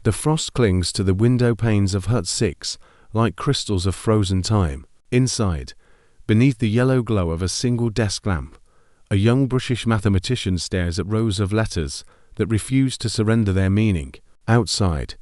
The frost clings to the window panes of Hut 6 like crystals of frozen time. Inside, beneath the yellow glow of a single desk lamp, a young British mathematician stares at rows of letters that refuse to surrender their meaning. Outside,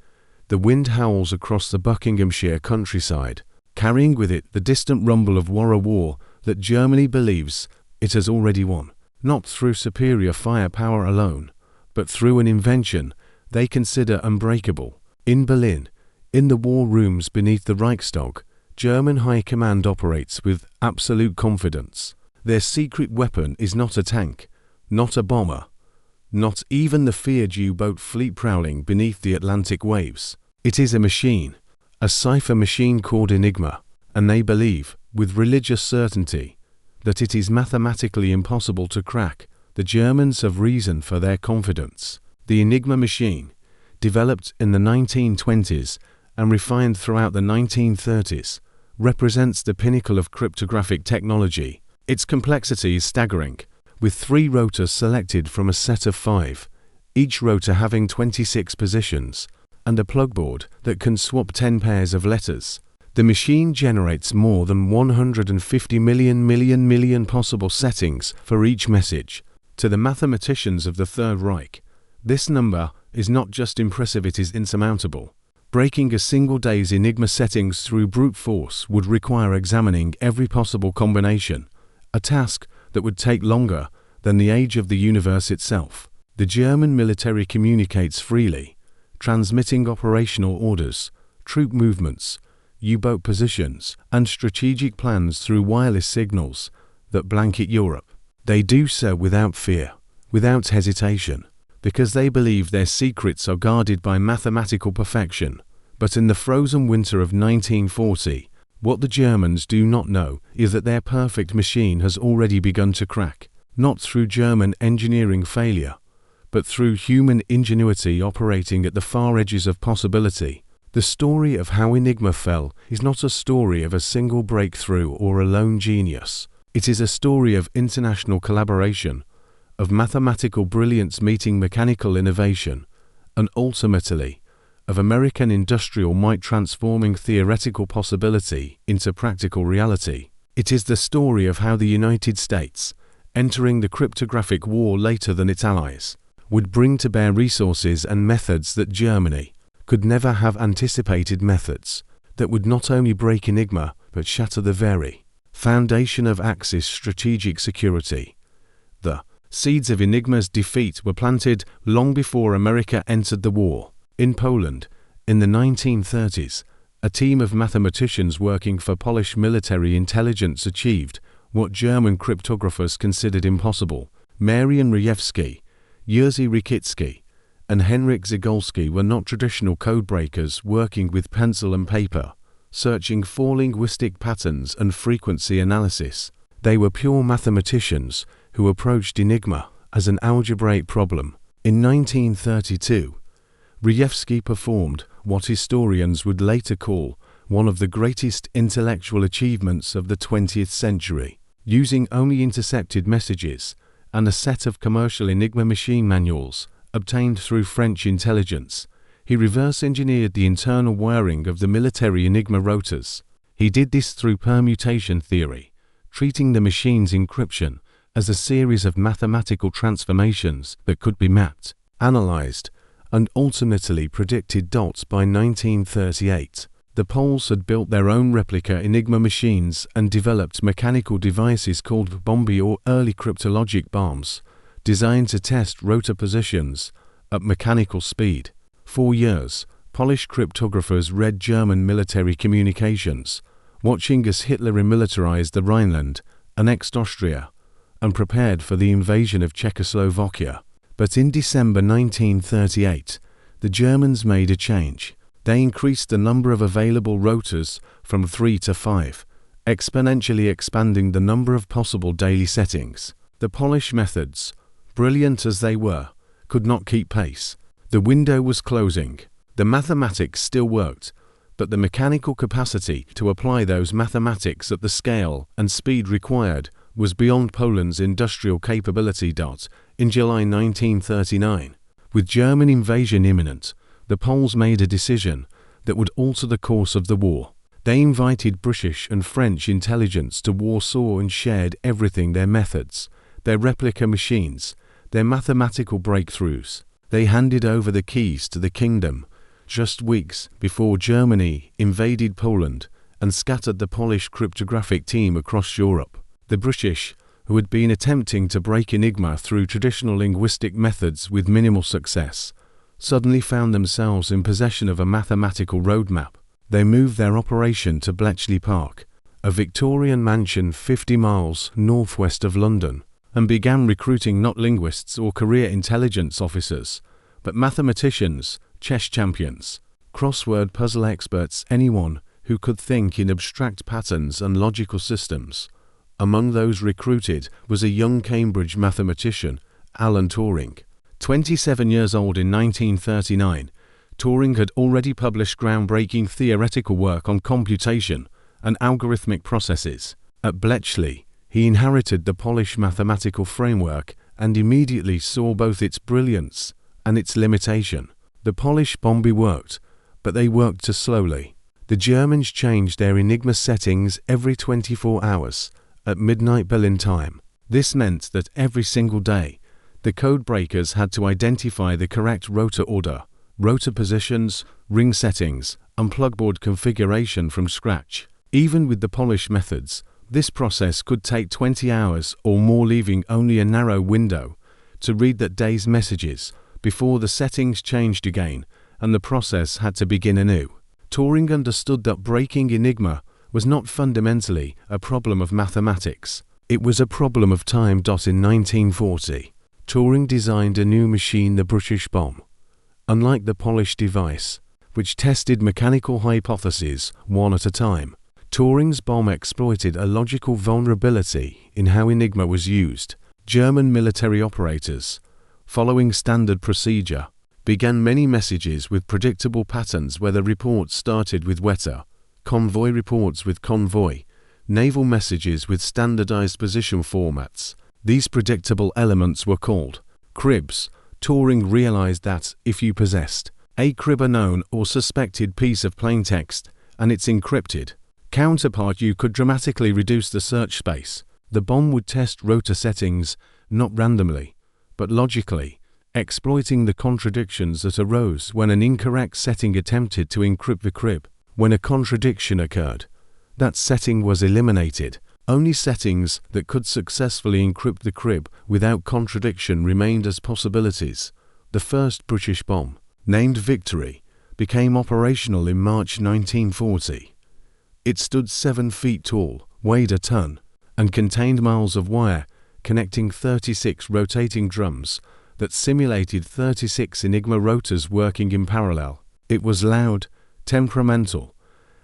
the wind howls across the Buckinghamshire countryside, carrying with it the distant rumble of war that Germany believes it has already won, not through superior firepower alone, but through an invention they consider unbreakable. In Berlin, in the war rooms beneath the Reichstag, German high command operates with absolute confidence. Their secret weapon is not a tank, not a bomber, not even the feared U-boat fleet prowling beneath the Atlantic waves. It is a machine, a cipher machine called Enigma, and they believe, with religious certainty, that it is mathematically impossible to crack. The Germans have reason for their confidence. The Enigma machine, developed in the 1920s and refined throughout the 1930s, represents the pinnacle of cryptographic technology. Its complexity is staggering, with 3 rotors selected from a set of 5, each rotor having 26 positions, and a plugboard that can swap 10 pairs of letters. The machine generates more than 150 million possible settings for each message. To the mathematicians of the Third Reich, this number is not just impressive, it is insurmountable. Breaking a single day's Enigma settings through brute force would require examining every possible combination, a task that would take longer than the age of the universe itself. The German military communicates freely, transmitting operational orders, troop movements, U-boat positions, and strategic plans through wireless signals that blanket Europe. They do so without fear, without hesitation, because they believe their secrets are guarded by mathematical perfection. But in the frozen winter of 1940, what the Germans do not know is that their perfect machine has already begun to crack, not through German engineering failure, but through human ingenuity operating at the far edges of possibility. The story of how Enigma fell is not a story of a single breakthrough or a lone genius. It is a story of international collaboration, of mathematical brilliance meeting mechanical innovation, and ultimately, of American industrial might transforming theoretical possibility into practical reality. It is the story of how the United States, entering the cryptographic war later than its allies, would bring to bear resources and methods that Germany could never have anticipated, methods that would not only break Enigma but shatter the very foundation of Axis strategic security. The seeds of Enigma's defeat were planted long before America entered the war. In Poland, in the 1930s, a team of mathematicians working for Polish military intelligence achieved what German cryptographers considered impossible. Marian Rejewski, Jerzy Rakicki, and Henryk Zagolski were not traditional codebreakers working with pencil and paper, searching for linguistic patterns and frequency analysis. They were pure mathematicians who approached Enigma as an algebraic problem. In 1932, Rejewski performed what historians would later call one of the greatest intellectual achievements of the 20th century. Using only intercepted messages and a set of commercial Enigma machine manuals obtained through French intelligence, he reverse-engineered the internal wiring of the military Enigma rotors. He did this through permutation theory, treating the machine's encryption as a series of mathematical transformations that could be mapped, analyzed, and ultimately predicted. By 1938, the Poles had built their own replica Enigma machines and developed mechanical devices called bomby or early cryptologic bombs, designed to test rotor positions at mechanical speed. For years, Polish cryptographers read German military communications, watching as Hitler remilitarized the Rhineland, annexed Austria, and prepared for the invasion of Czechoslovakia. But in December 1938, the Germans made a change. They increased the number of available rotors from 3 to 5, exponentially expanding the number of possible daily settings. The Polish methods, brilliant as they were, could not keep pace. The window was closing. The mathematics still worked, but the mechanical capacity to apply those mathematics at the scale and speed required was beyond Poland's industrial capability. In July 1939, with German invasion imminent, the Poles made a decision that would alter the course of the war. They invited British and French intelligence to Warsaw and shared everything: their methods, their replica machines, their mathematical breakthroughs. They handed over the keys to the kingdom just weeks before Germany invaded Poland and scattered the Polish cryptographic team across Europe. The British, who had been attempting to break Enigma through traditional linguistic methods with minimal success, suddenly found themselves in possession of a mathematical roadmap. They moved their operation to Bletchley Park, a Victorian mansion 50 miles northwest of London, and began recruiting not linguists or career intelligence officers, but mathematicians, chess champions, crossword puzzle experts, anyone who could think in abstract patterns and logical systems. Among those recruited was a young Cambridge mathematician, Alan Turing. 27 years old in 1939, Turing had already published groundbreaking theoretical work on computation and algorithmic processes. At Bletchley, he inherited the Polish mathematical framework and immediately saw both its brilliance and its limitation. The Polish bombe worked, but they worked too slowly. The Germans changed their Enigma settings every 24 hours, at midnight Berlin time. This meant that every single day, the codebreakers had to identify the correct rotor order, rotor positions, ring settings, and plugboard configuration from scratch. Even with the Polish methods, this process could take 20 hours or more, leaving only a narrow window to read that day's messages before the settings changed again and the process had to begin anew. Turing understood that breaking Enigma was not fundamentally a problem of mathematics. It was a problem of time. In 1940, Turing designed a new machine, the British bomb. Unlike the Polish device, which tested mechanical hypotheses one at a time, Turing's bomb exploited a logical vulnerability in how Enigma was used. German military operators, following standard procedure, began many messages with predictable patterns. Weather reports started with weather, convoy reports with convoy, naval messages with standardized position formats. These predictable elements were called cribs. Turing realized that if you possessed a crib, a known or suspected piece of plaintext, and its encrypted counterpart, you could dramatically reduce the search space. The bomb would test rotor settings not randomly, but logically, exploiting the contradictions that arose when an incorrect setting attempted to encrypt the crib. When a contradiction occurred, that setting was eliminated. Only settings that could successfully encrypt the crib without contradiction remained as possibilities. The first British bomb, named Victory, became operational in March 1940. It stood 7 feet tall, weighed a ton, and contained miles of wire connecting 36 rotating drums that simulated 36 Enigma rotors working in parallel. It was loud, temperamental,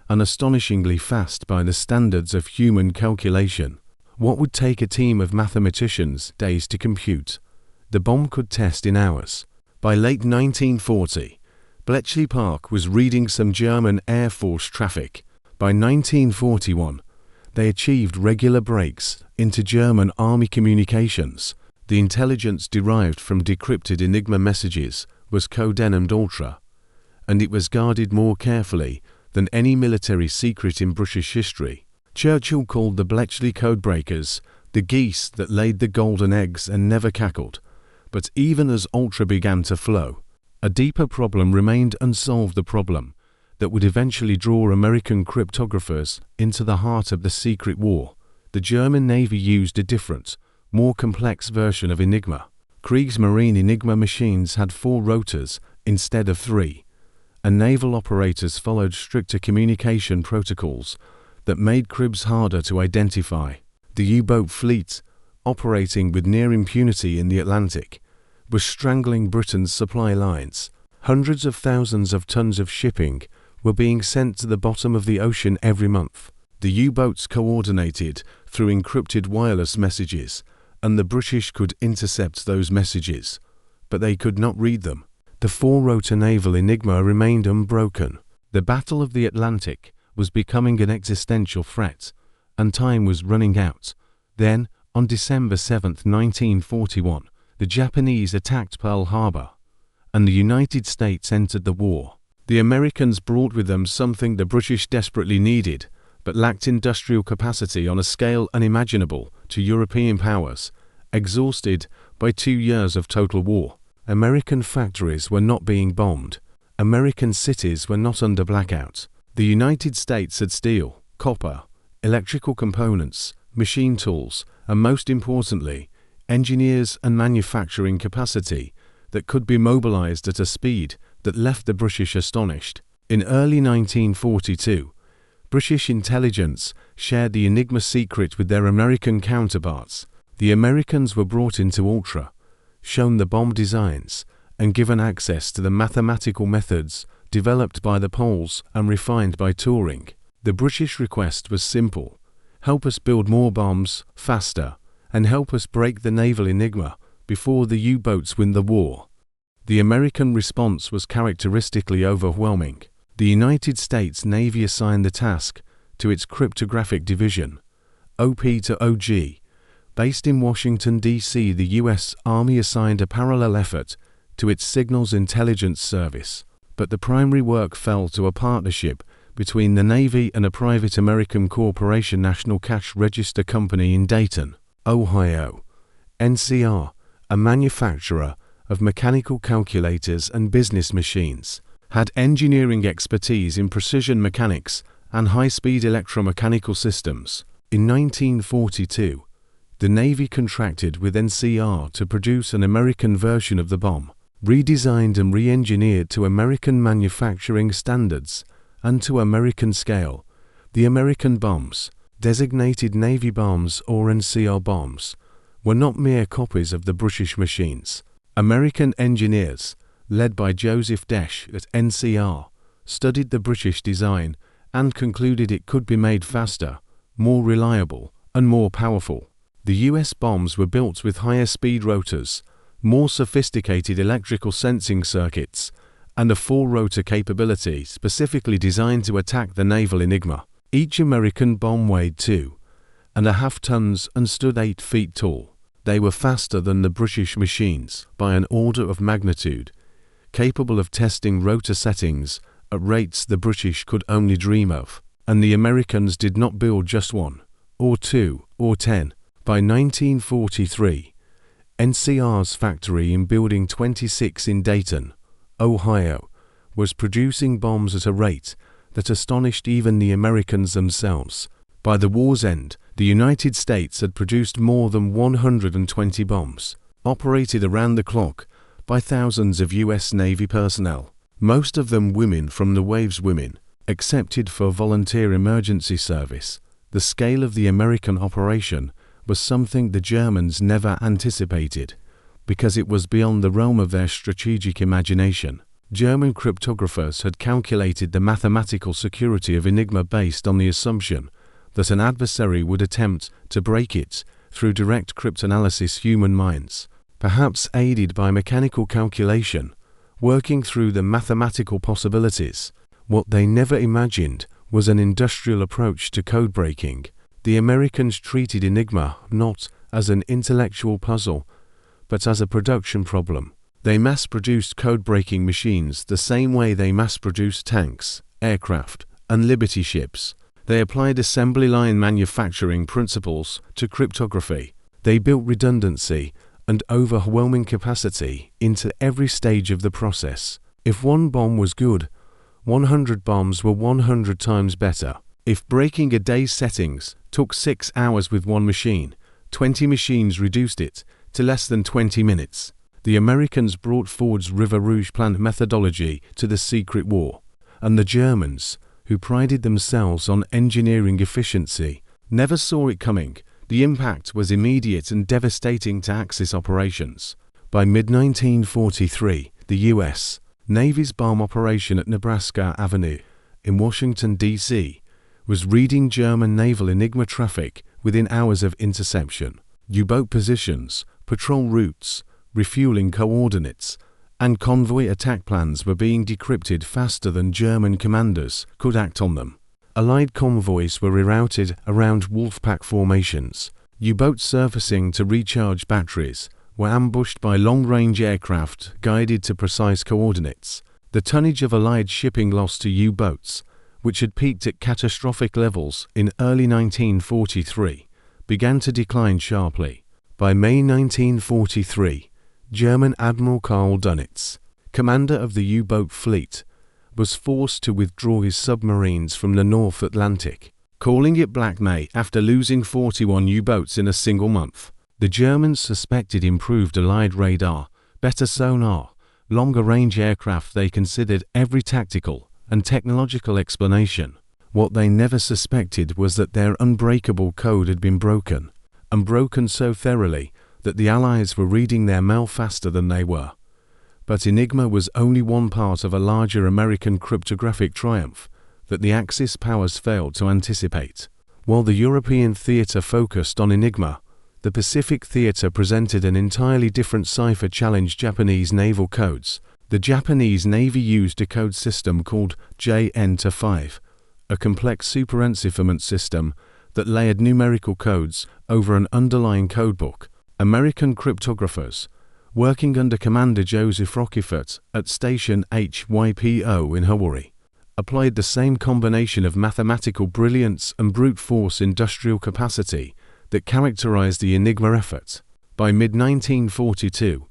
and astonishingly fast by the standards of human calculation. What would take a team of mathematicians days to compute, the bomb could test in hours. By late 1940, Bletchley Park was reading some German Air Force traffic. By 1941, they achieved regular breaks into German Army communications. The intelligence derived from decrypted Enigma messages was codenamed Ultra, and it was guarded more carefully than any military secret in British history. Churchill called the Bletchley Codebreakers the geese that laid the golden eggs and never cackled. But even as Ultra began to flow, a deeper problem remained unsolved, the problem that would eventually draw American cryptographers into the heart of the secret war. The German Navy used a different, more complex version of Enigma. Kriegsmarine Enigma machines had 4 rotors instead of 3, and naval operators followed stricter communication protocols that made cribs harder to identify. The U-boat fleet, operating with near impunity in the Atlantic, was strangling Britain's supply lines. Hundreds of thousands of tons of shipping were being sent to the bottom of the ocean every month. The U-boats coordinated through encrypted wireless messages, and the British could intercept those messages, but they could not read them. The 4-rotor naval Enigma remained unbroken. The Battle of the Atlantic was becoming an existential threat, and time was running out. Then, on December 7, 1941, the Japanese attacked Pearl Harbor, and the United States entered the war. The Americans brought with them something the British desperately needed, but lacked industrial capacity on a scale unimaginable to European powers, exhausted by 2 years of total war. American factories were not being bombed. American cities were not under blackout. The United States had steel, copper, electrical components, machine tools, and most importantly, engineers and manufacturing capacity that could be mobilized at a speed that left the British astonished. In early 1942, British intelligence shared the Enigma secret with their American counterparts. The Americans were brought into Ultra, shown the bomb designs, and given access to the mathematical methods developed by the Poles and refined by Turing. The British request was simple: help us build more bombs faster, and help us break the naval Enigma before the U-boats win the war. The American response was characteristically overwhelming. The United States Navy assigned the task to its cryptographic division, OP to OG. Based in Washington, D.C., the U.S. Army assigned a parallel effort to its Signals Intelligence Service, but the primary work fell to a partnership between the Navy and a private American corporation, National Cash Register Company in Dayton, Ohio. NCR, a manufacturer of mechanical calculators and business machines, had engineering expertise in precision mechanics and high-speed electromechanical systems. In 1942, the Navy contracted with NCR to produce an American version of the bomb, redesigned and re-engineered to American manufacturing standards and to American scale. The American bombs, designated Navy bombs or NCR bombs, were not mere copies of the British machines. American engineers, led by Joseph Desch at NCR, studied the British design and concluded it could be made faster, more reliable, and more powerful. The US bombs were built with higher speed rotors, more sophisticated electrical sensing circuits, and a 4-rotor capability specifically designed to attack the naval Enigma. Each American bomb weighed 2.5 tons and stood 8 feet tall. They were faster than the British machines by an order of magnitude, capable of testing rotor settings at rates the British could only dream of. And the Americans did not build just 1, or 2, or 10. By 1943, NCR's factory in Building 26 in Dayton, Ohio, was producing bombs at a rate that astonished even the Americans themselves. By the war's end, the United States had produced more than 120 bombs, operated around the clock by thousands of U.S. Navy personnel, most of them women from the Waves Women, accepted for volunteer emergency service. The scale of the American operation was something the Germans never anticipated, because it was beyond the realm of their strategic imagination. German cryptographers had calculated the mathematical security of Enigma based on the assumption that an adversary would attempt to break it through direct cryptanalysis. Human minds, perhaps aided by mechanical calculation, working through the mathematical possibilities. What they never imagined was an industrial approach to codebreaking. The Americans treated Enigma not as an intellectual puzzle, but as a production problem. They mass-produced codebreaking machines the same way they mass-produced tanks, aircraft, and Liberty ships. They applied assembly line manufacturing principles to cryptography. They built redundancy and overwhelming capacity into every stage of the process. If one bomb was good, 100 bombs were 100 times better. If breaking a day's settings took 6 hours with one machine, 20 machines reduced it to less than 20 minutes. The Americans brought Ford's River Rouge plant methodology to the secret war, and the Germans, who prided themselves on engineering efficiency, never saw it coming. The impact was immediate and devastating to Axis operations. By mid-1943, the U.S. Navy's bomb operation at Nebraska Avenue in Washington, D.C., was reading German naval Enigma traffic within hours of interception. U-boat positions, patrol routes, refueling coordinates, and convoy attack plans were being decrypted faster than German commanders could act on them. Allied convoys were rerouted around Wolfpack formations, U-boats surfacing to recharge batteries, were ambushed by long-range aircraft guided to precise coordinates. The tonnage of Allied shipping lost to U-boats, which had peaked at catastrophic levels in early 1943, began to decline sharply. By May 1943, German Admiral Karl Dönitz, commander of the U-boat fleet, was forced to withdraw his submarines from the North Atlantic, calling it Black May after losing 41 U-boats in a single month. The Germans suspected improved Allied radar, better sonar, longer-range aircraft. They considered every tactical and technological explanation. What they never suspected was that their unbreakable code had been broken, and broken so thoroughly that the Allies were reading their mail faster than they were. But Enigma was only one part of a larger American cryptographic triumph that the Axis powers failed to anticipate. While the European theater focused on Enigma, the Pacific theater presented an entirely different cipher challenge: Japanese naval codes. The Japanese Navy used a code system called JN-5, a complex superencipherment system that layered numerical codes over an underlying codebook. American cryptographers, working under Commander Joseph Rockefort at Station HYPO in Hawaii, applied the same combination of mathematical brilliance and brute force industrial capacity that characterized the Enigma effort. By mid-1942,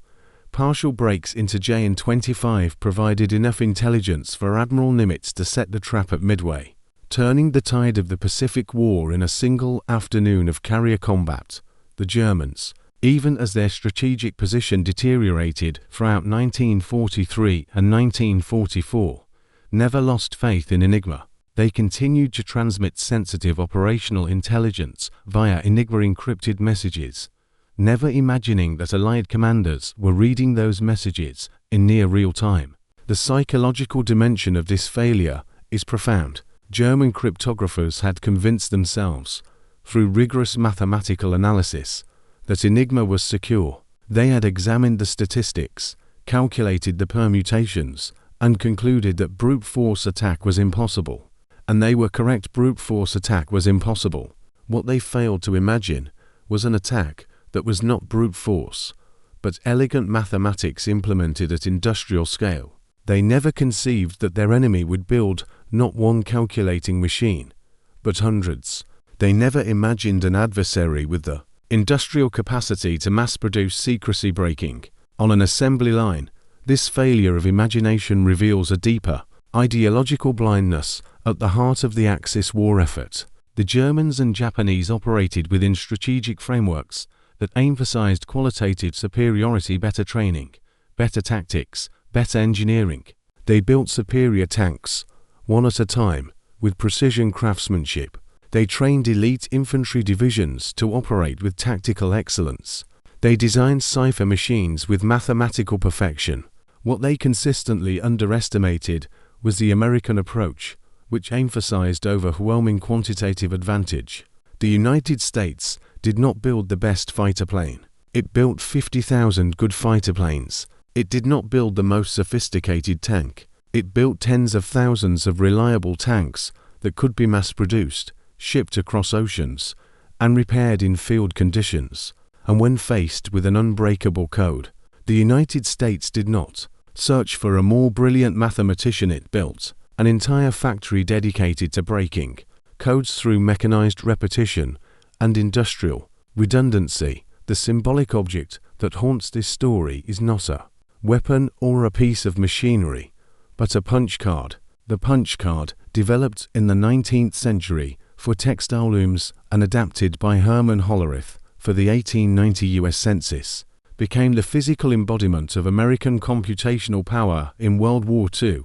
partial breaks into JN-25 provided enough intelligence for Admiral Nimitz to set the trap at Midway, turning the tide of the Pacific War in a single afternoon of carrier combat. The Germans, even as their strategic position deteriorated throughout 1943 and 1944, never lost faith in Enigma. They continued to transmit sensitive operational intelligence via Enigma encrypted messages, never imagining that Allied commanders were reading those messages in near real time. The psychological dimension of this failure is profound. German cryptographers had convinced themselves, through rigorous mathematical analysis, that Enigma was secure. They had examined the statistics, calculated the permutations, and concluded that brute force attack was impossible. And they were correct. Brute force attack was impossible. What they failed to imagine was an attack that was not brute force, but elegant mathematics implemented at industrial scale. They never conceived that their enemy would build not one calculating machine, but hundreds. They never imagined an adversary with the industrial capacity to mass-produce secrecy breaking on an assembly line. This failure of imagination reveals a deeper, ideological blindness at the heart of the Axis war effort. The Germans and Japanese operated within strategic frameworks that emphasized qualitative superiority: better training, better tactics, better engineering. They built superior tanks, one at a time, with precision craftsmanship. They trained elite infantry divisions to operate with tactical excellence. They designed cipher machines with mathematical perfection. What they consistently underestimated was the American approach, which emphasized overwhelming quantitative advantage. The United States did not build the best fighter plane. It built 50,000 good fighter planes. It did not build the most sophisticated tank. It built tens of thousands of reliable tanks that could be mass-produced, shipped across oceans, and repaired in field conditions. And when faced with an unbreakable code, the United States did not search for a more brilliant mathematician. It built an entire factory dedicated to breaking codes through mechanized repetition and industrial redundancy. The symbolic object that haunts this story is not a weapon or a piece of machinery, but a punch card. The punch card, developed in the 19th century for textile looms and adapted by Herman Hollerith for the 1890 US Census, became the physical embodiment of American computational power in World War II.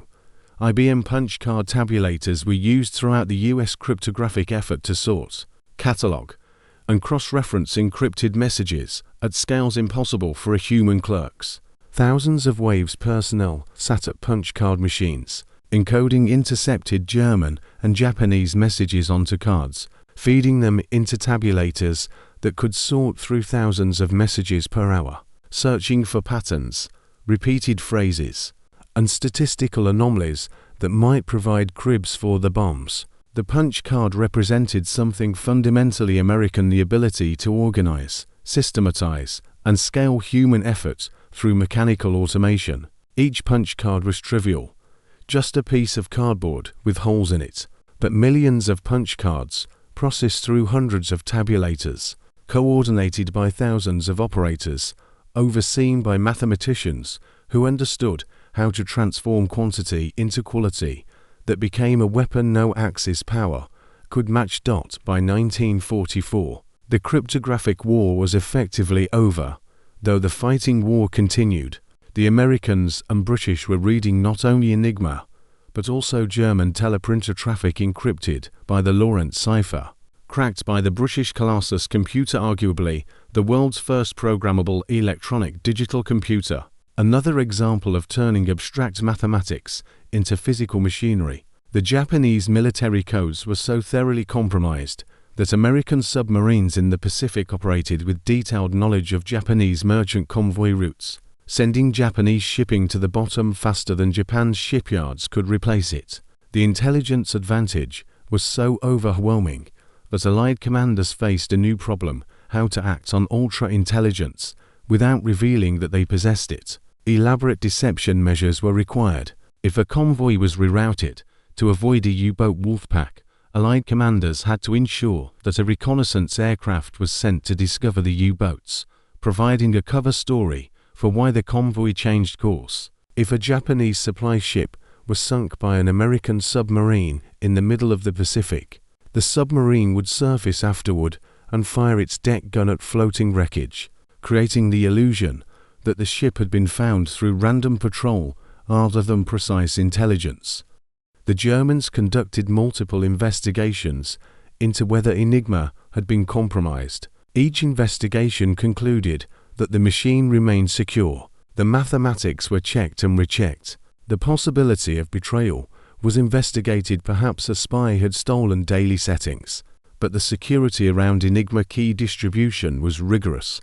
IBM punch card tabulators were used throughout the US cryptographic effort to sort, catalog, and cross-reference encrypted messages at scales impossible for a human clerk's. Thousands of Waves personnel sat at punch card machines, encoding intercepted German and Japanese messages onto cards, feeding them into tabulators that could sort through thousands of messages per hour, searching for patterns, repeated phrases, and statistical anomalies that might provide cribs for the bombs. The punch card represented something fundamentally American: the ability to organize, systematize, and scale human effort through mechanical automation. Each punch card was trivial, just a piece of cardboard with holes in it, but millions of punch cards processed through hundreds of tabulators, coordinated by thousands of operators, overseen by mathematicians who understood how to transform quantity into quality, that became a weapon no Axis power could match. By 1944, the cryptographic war was effectively over, though the fighting war continued. The Americans and British were reading not only Enigma, but also German teleprinter traffic encrypted by the Lorentz cipher, cracked by the British Colossus computer, arguably the world's first programmable electronic digital computer. Another example of turning abstract mathematics into physical machinery. The Japanese military codes were so thoroughly compromised that American submarines in the Pacific operated with detailed knowledge of Japanese merchant convoy routes, sending Japanese shipping to the bottom faster than Japan's shipyards could replace it. The intelligence advantage was so overwhelming that Allied commanders faced a new problem: how to act on ultra-intelligence without revealing that they possessed it. Elaborate deception measures were required. If a convoy was rerouted to avoid a U-boat wolfpack, Allied commanders had to ensure that a reconnaissance aircraft was sent to discover the U-boats, providing a cover story for why the convoy changed course. If a Japanese supply ship was sunk by an American submarine in the middle of the Pacific, the submarine would surface afterward and fire its deck gun at floating wreckage, creating the illusion that the ship had been found through random patrol rather than precise intelligence. The Germans conducted multiple investigations into whether Enigma had been compromised. Each investigation concluded that the machine remained secure. The mathematics were checked and rechecked. The possibility of betrayal was investigated. Perhaps a spy had stolen daily settings, but the security around Enigma key distribution was rigorous,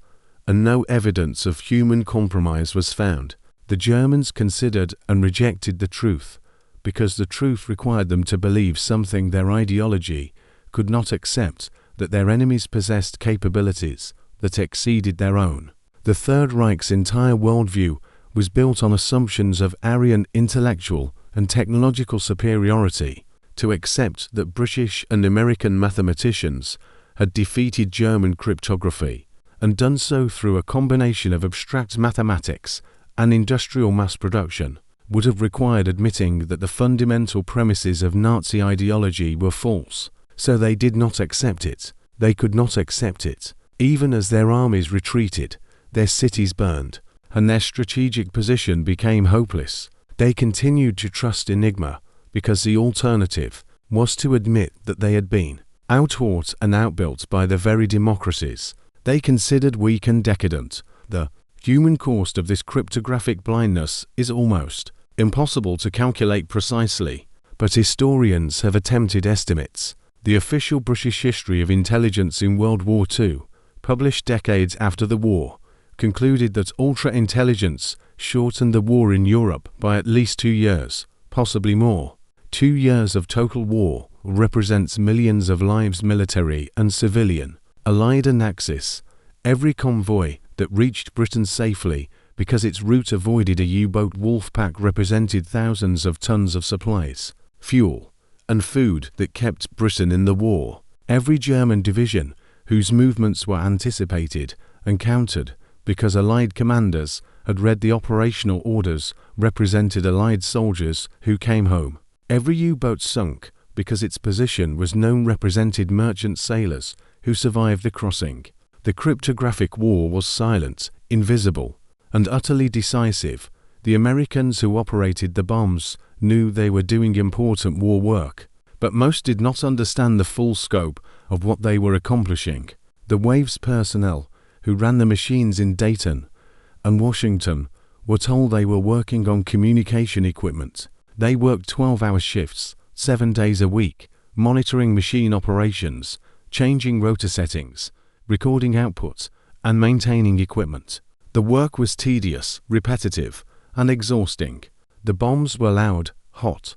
and no evidence of human compromise was found. The Germans considered and rejected the truth, because the truth required them to believe something their ideology could not accept, that their enemies possessed capabilities that exceeded their own. The Third Reich's entire worldview was built on assumptions of Aryan intellectual and technological superiority. To accept that British and American mathematicians had defeated German cryptography, and done so through a combination of abstract mathematics and industrial mass production, would have required admitting that the fundamental premises of Nazi ideology were false. So they did not accept it. They could not accept it. Even as their armies retreated, their cities burned, and their strategic position became hopeless, they continued to trust Enigma, because the alternative was to admit that they had been outfought and outbuilt by the very democracies they considered weak and decadent. The human cost of this cryptographic blindness is almost impossible to calculate precisely, but historians have attempted estimates. The official British History of Intelligence in World War II, published decades after the war, concluded that ultra-intelligence shortened the war in Europe by at least 2 years, possibly more. 2 years of total war represents millions of lives, military and civilian. Allied and Axis, every convoy that reached Britain safely because its route avoided a U-boat wolfpack represented thousands of tons of supplies, fuel, and food that kept Britain in the war. Every German division whose movements were anticipated and countered because Allied commanders had read the operational orders represented Allied soldiers who came home. Every U-boat sunk because its position was known represented merchant sailors who survived the crossing. The cryptographic war was silent, invisible, and utterly decisive. The Americans who operated the bombs knew they were doing important war work, but most did not understand the full scope of what they were accomplishing. The Waves personnel who ran the machines in Dayton and Washington were told they were working on communication equipment. They worked 12-hour shifts, 7 days a week, monitoring machine operations, changing rotor settings, recording output, and maintaining equipment. The work was tedious, repetitive, and exhausting. The bombs were loud, hot,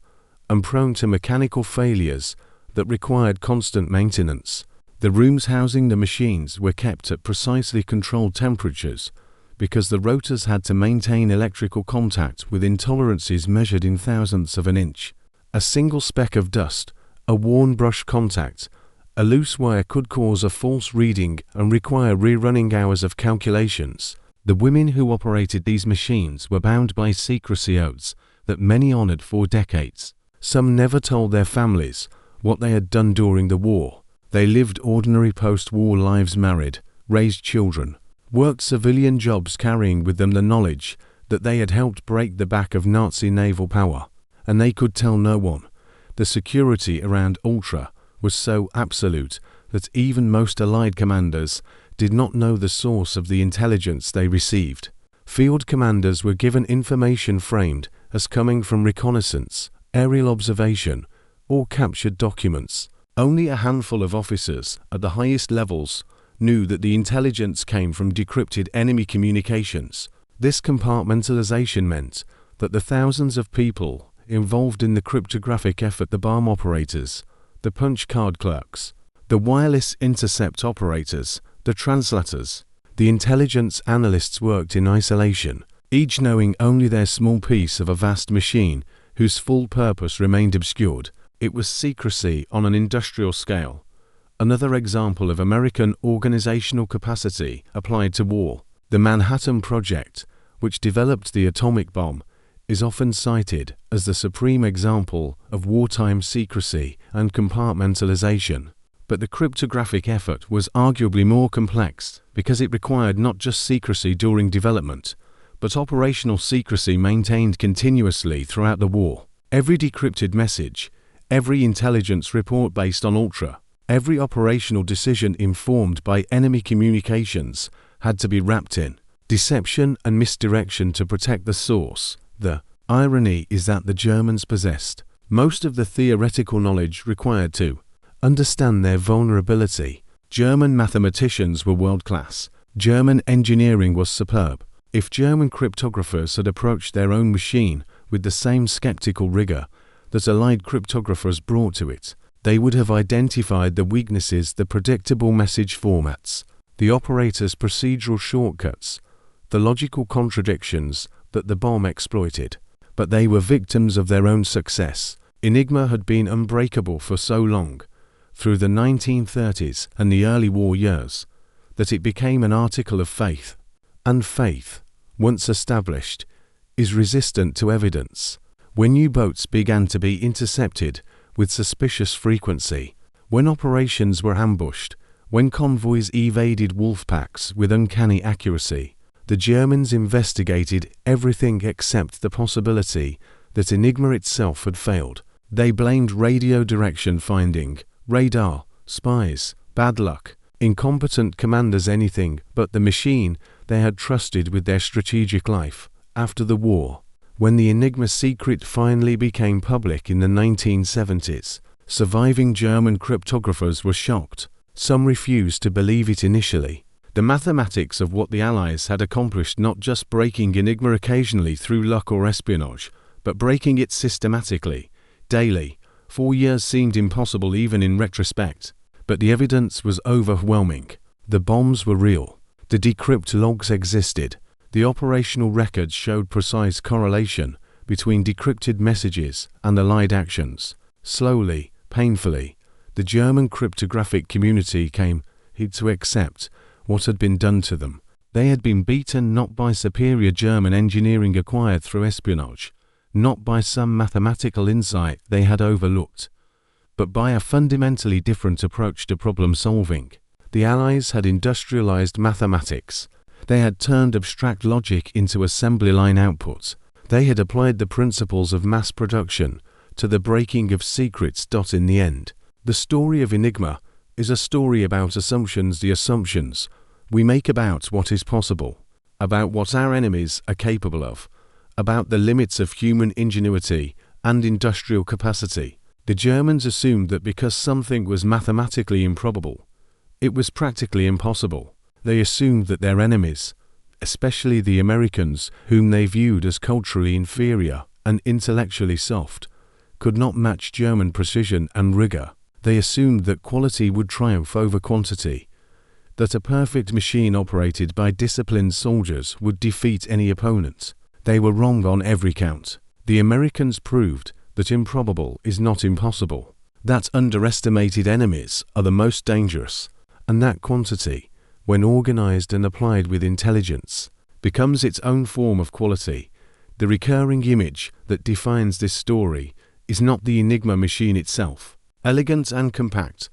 and prone to mechanical failures that required constant maintenance. The rooms housing the machines were kept at precisely controlled temperatures because the rotors had to maintain electrical contact with tolerances measured in thousandths of an inch. A single speck of dust, a worn brush contact, a loose wire could cause a false reading and require rerunning hours of calculations. The women who operated these machines were bound by secrecy oaths that many honored for decades. Some never told their families what they had done during the war. They lived ordinary post-war lives, married, raised children, worked civilian jobs, carrying with them the knowledge that they had helped break the back of Nazi naval power, and they could tell no one. The security around Ultra was so absolute that even most Allied commanders did not know the source of the intelligence they received. Field commanders were given information framed as coming from reconnaissance, aerial observation, or captured documents. Only a handful of officers at the highest levels knew that the intelligence came from decrypted enemy communications. This compartmentalization meant that the thousands of people involved in the cryptographic effort, the bomb operators, the punch card clerks, the wireless intercept operators, the translators, the intelligence analysts, worked in isolation, each knowing only their small piece of a vast machine whose full purpose remained obscured. It was secrecy on an industrial scale. Another example of American organizational capacity applied to war. The Manhattan Project, which developed the atomic bomb, is often cited as the supreme example of wartime secrecy and compartmentalization. But the cryptographic effort was arguably more complex because it required not just secrecy during development, but operational secrecy maintained continuously throughout the war. Every decrypted message, every intelligence report based on Ultra, every operational decision informed by enemy communications had to be wrapped in deception and misdirection to protect the source. The irony is that the Germans possessed most of the theoretical knowledge required to understand their vulnerability. German mathematicians were world-class. German engineering was superb. If German cryptographers had approached their own machine with the same skeptical rigor that Allied cryptographers brought to it, they would have identified the weaknesses, the predictable message formats, the operator's procedural shortcuts, the logical contradictions that the bomb exploited. But they were victims of their own success. Enigma had been unbreakable for so long, through the 1930s and the early war years, that it became an article of faith. And faith, once established, is resistant to evidence. When U-boats began to be intercepted with suspicious frequency, when operations were ambushed, when convoys evaded wolf packs with uncanny accuracy, the Germans investigated everything except the possibility that Enigma itself had failed. They blamed radio direction finding, radar, spies, bad luck, incompetent commanders, anything but the machine they had trusted with their strategic life. After the war, when the Enigma secret finally became public in the 1970s, surviving German cryptographers were shocked. Some refused to believe it initially. The mathematics of what the Allies had accomplished, not just breaking Enigma occasionally through luck or espionage, but breaking it systematically, daily, for years, seemed impossible even in retrospect. But the evidence was overwhelming. The bombs were real. The decrypt logs existed. The operational records showed precise correlation between decrypted messages and Allied actions. Slowly, painfully, the German cryptographic community came to accept what had been done to them. They had been beaten not by superior German engineering acquired through espionage, not by some mathematical insight they had overlooked, but by a fundamentally different approach to problem solving. The Allies had industrialized mathematics. They had turned abstract logic into assembly line output. They had applied the principles of mass production to the breaking of secrets. In the end, the story of Enigma is a story about assumptions, the assumptions we make about what is possible, about what our enemies are capable of, about the limits of human ingenuity and industrial capacity. The Germans assumed that because something was mathematically improbable, it was practically impossible. They assumed that their enemies, especially the Americans, whom they viewed as culturally inferior and intellectually soft, could not match German precision and rigor. They assumed that quality would triumph over quantity, that a perfect machine operated by disciplined soldiers would defeat any opponent. They were wrong on every count. The Americans proved that improbable is not impossible, that underestimated enemies are the most dangerous, and that quantity, when organized and applied with intelligence, becomes its own form of quality. The recurring image that defines this story is not the Enigma machine itself, elegant and compact,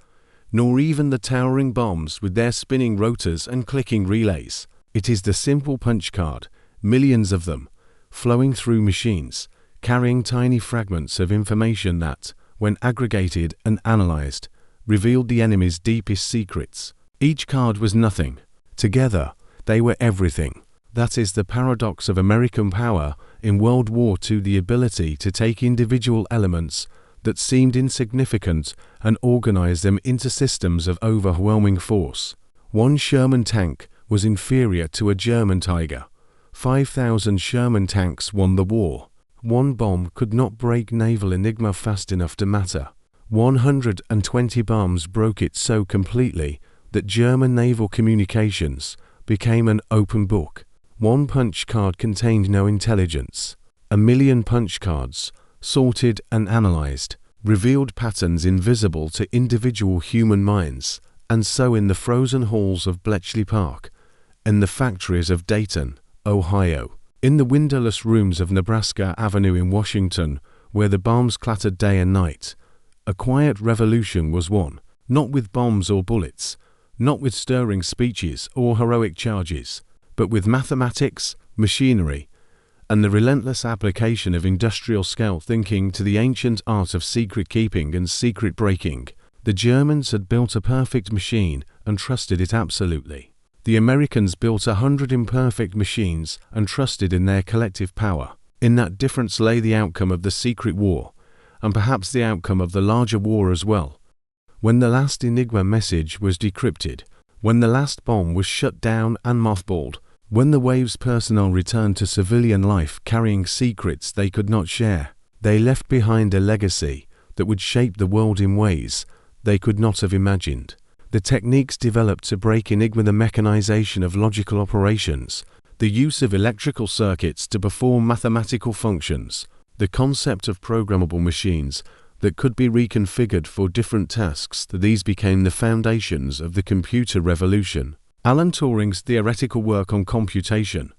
nor even the towering bombs with their spinning rotors and clicking relays. It is the simple punch card, millions of them, flowing through machines, carrying tiny fragments of information that, when aggregated and analyzed, revealed the enemy's deepest secrets. Each card was nothing. Together, they were everything. That is the paradox of American power in World War II, the ability to take individual elements that seemed insignificant and organize them into systems of overwhelming force. One Sherman tank was inferior to a German Tiger. 5,000 Sherman tanks won the war. One bomb could not break naval Enigma fast enough to matter. 120 bombs broke it so completely that German naval communications became an open book. One punch card contained no intelligence. 1,000,000 punch cards, sorted and analyzed, revealed patterns invisible to individual human minds, and so in the frozen halls of Bletchley Park, in the factories of Dayton, Ohio, in the windowless rooms of Nebraska Avenue in Washington, where the bombs clattered day and night, a quiet revolution was won, not with bombs or bullets, not with stirring speeches or heroic charges, but with mathematics, machinery, and the relentless application of industrial-scale thinking to the ancient art of secret keeping and secret breaking. The Germans had built a perfect machine and trusted it absolutely. The Americans built 100 imperfect machines and trusted in their collective power. In that difference lay the outcome of the secret war, and perhaps the outcome of the larger war as well. When the last Enigma message was decrypted, when the last bomb was shut down and mothballed, when the Waves personnel returned to civilian life carrying secrets they could not share, they left behind a legacy that would shape the world in ways they could not have imagined. The techniques developed to break Enigma, the mechanization of logical operations, the use of electrical circuits to perform mathematical functions, the concept of programmable machines that could be reconfigured for different tasks, these became the foundations of the computer revolution. Alan Turing's theoretical work on computation,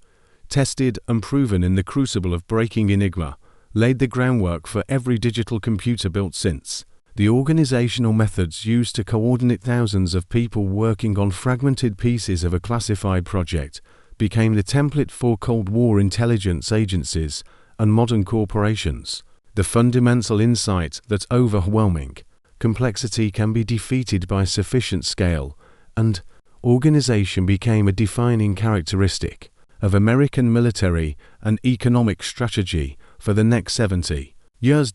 tested and proven in the crucible of breaking Enigma, laid the groundwork for every digital computer built since. The organizational methods used to coordinate thousands of people working on fragmented pieces of a classified project became the template for Cold War intelligence agencies and modern corporations. The fundamental insight that overwhelming complexity can be defeated by sufficient scale and organization became a defining characteristic of American military and economic strategy for the next 70 years.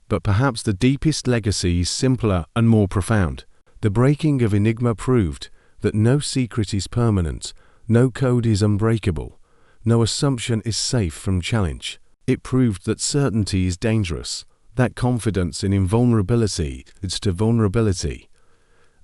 But perhaps the deepest legacy is simpler and more profound. The breaking of Enigma proved that no secret is permanent, no code is unbreakable, no assumption is safe from challenge. It proved that certainty is dangerous, that confidence in invulnerability leads to vulnerability,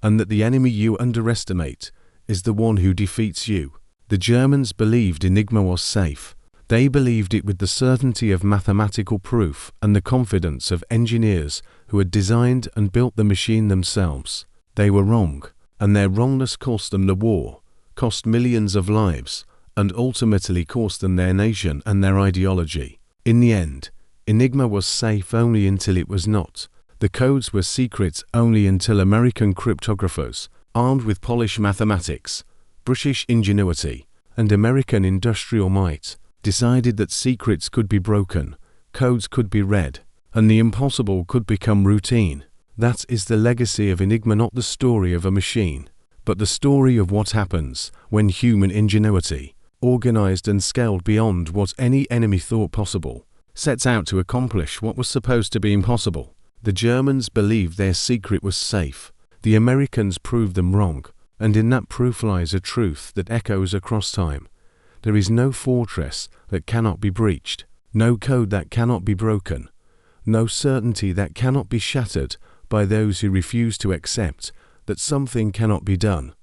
and that the enemy you underestimate is the one who defeats you. The Germans believed Enigma was safe. They believed it with the certainty of mathematical proof and the confidence of engineers who had designed and built the machine themselves. They were wrong, and their wrongness cost them the war, cost millions of lives, and ultimately cost them their nation and their ideology. In the end, Enigma was safe only until it was not. The codes were secret only until American cryptographers, armed with Polish mathematics, British ingenuity, and American industrial might, decided that secrets could be broken, codes could be read, and the impossible could become routine. That is the legacy of Enigma, not the story of a machine, but the story of what happens when human ingenuity, organized and scaled beyond what any enemy thought possible, sets out to accomplish what was supposed to be impossible. The Germans believed their secret was safe. The Americans proved them wrong, and in that proof lies a truth that echoes across time. There is no fortress that cannot be breached, no code that cannot be broken, no certainty that cannot be shattered by those who refuse to accept that something cannot be done.